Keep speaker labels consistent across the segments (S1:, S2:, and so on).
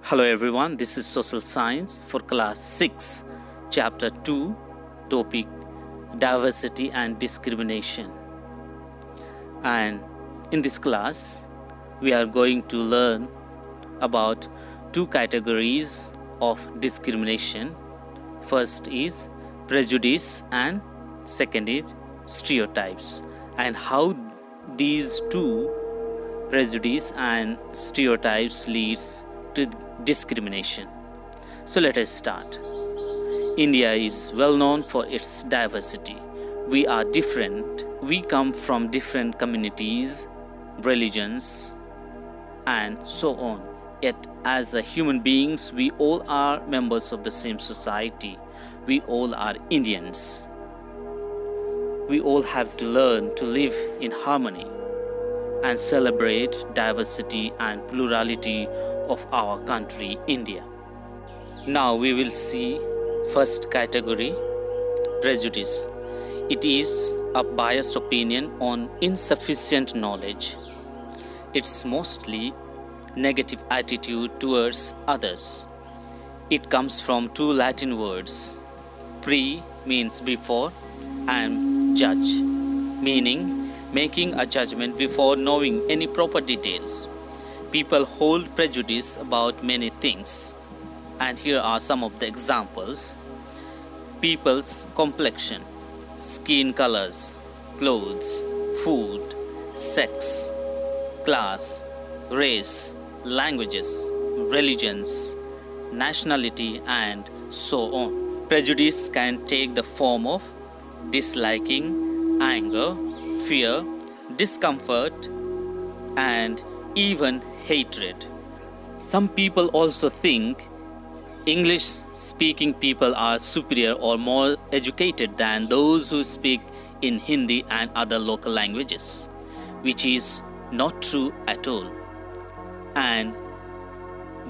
S1: Hello everyone, this is Social Science for Class 6, Chapter 2, topic Diversity and Discrimination. And in this class, we are going to learn about two categories of discrimination. First is prejudice and second is stereotypes, and how these two prejudice and stereotypes leads to discrimination. So let us start. India is well known for its diversity. We are different. We come from different communities, religions, and so on. Yet as a human beings, we all are members of the same society. We all are Indians. We all have to learn to live in harmony and celebrate diversity and plurality of our country, India. Now we will see first category, prejudice. It is a biased opinion on insufficient knowledge. It's mostly negative attitude towards others. It comes from two Latin words. Pre means before and judge, meaning making a judgment before knowing any proper details. People hold prejudice about many things, and here are some of the examples. People's complexion, skin colors, clothes, food, sex, class, race, languages, religions, nationality, and so on. Prejudice can take the form of disliking, anger, fear, discomfort, and even hatred. Some people also think English-speaking people are superior or more educated than those who speak in Hindi and other local languages, which is not true at all. And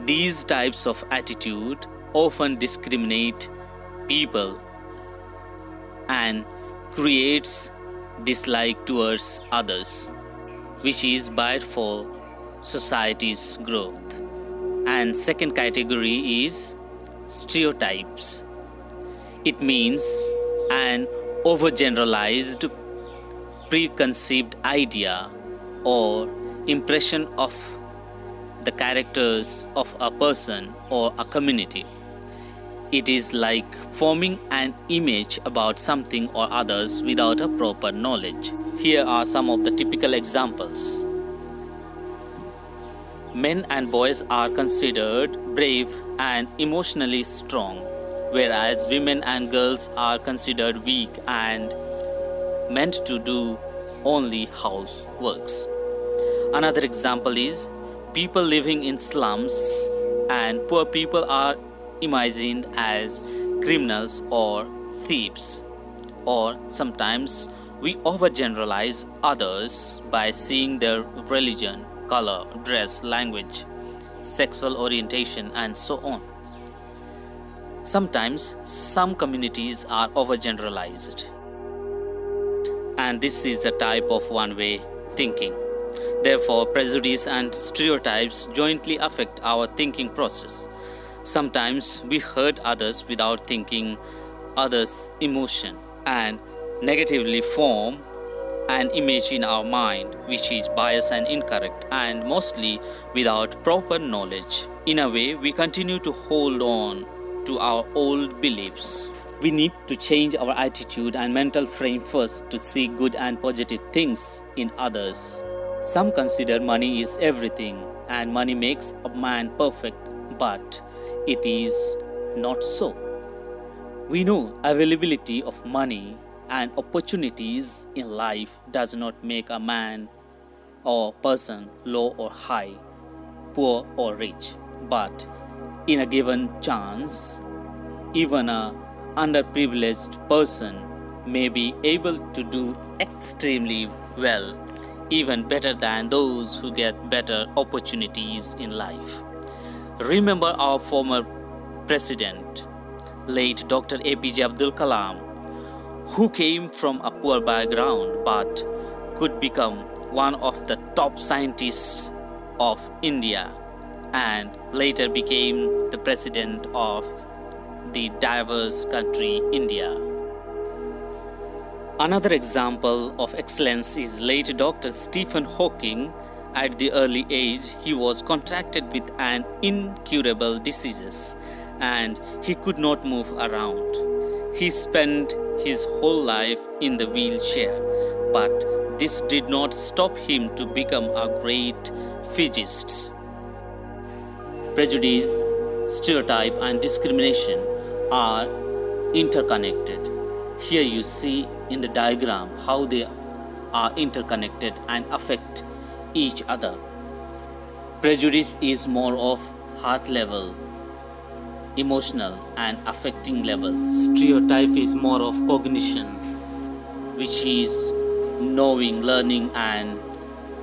S1: these types of attitude often discriminate people and creates dislike towards others, which is bad for society's growth. And second category is stereotypes. It means an overgeneralized preconceived idea or impression of the characters of a person or a community. It is like forming an image about something or others without a proper knowledge. Here are some of the typical examples. Men and boys are considered brave and emotionally strong, whereas women and girls are considered weak and meant to do only houseworks. Another example is people living in slums and poor people are imagined as criminals or thieves. Or sometimes we overgeneralize others by seeing their religion, color, dress, language, sexual orientation, and so on. Sometimes some communities are overgeneralized, and this is a type of one-way thinking. Therefore, prejudice and stereotypes jointly affect our thinking process. Sometimes we hurt others without thinking others' emotion and negatively form an image in our mind which is biased and incorrect, and mostly without proper knowledge. In a way, we continue to hold on to our old beliefs. We need to change our attitude and mental frame first to see good and positive things in others. Some consider money is everything and money makes a man perfect, but it is not so. We know availability of money and opportunities in life does not make a man or person low or high, poor or rich. But in a given chance, even a underprivileged person may be able to do extremely well, even better than those who get better opportunities in life. Remember our former president, late Dr. APJ Abdul Kalam, who came from a poor background but could become one of the top scientists of India and later became the president of the diverse country India. Another example of excellence is late Dr. Stephen Hawking. At the early age, he was contracted with an incurable disease and he could not move around. He spent his whole life in the wheelchair, but this did not stop him to become a great physicist. Prejudice, stereotype, and discrimination are interconnected. Here you see in the diagram how they are interconnected and affect each other. Prejudice is more of heart level, emotional and affecting level. Stereotype is more of cognition, which is knowing, learning and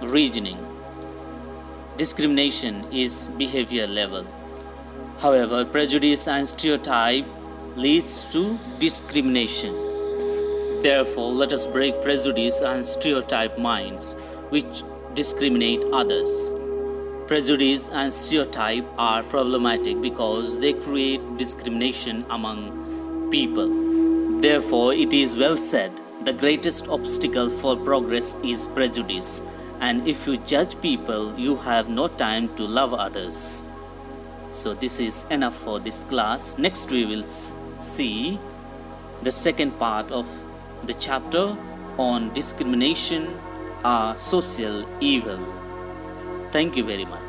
S1: reasoning. Discrimination is behavior level. However, prejudice and stereotype leads to discrimination. Therefore, let us break prejudice and stereotype minds which discriminate others. Prejudice and stereotype are problematic because they create discrimination among people. Therefore, it is well said, the greatest obstacle for progress is prejudice. And if you judge people, you have no time to love others. So this is enough for this class. Next we will see the second part of the chapter on discrimination, a social evil. Thank you very much.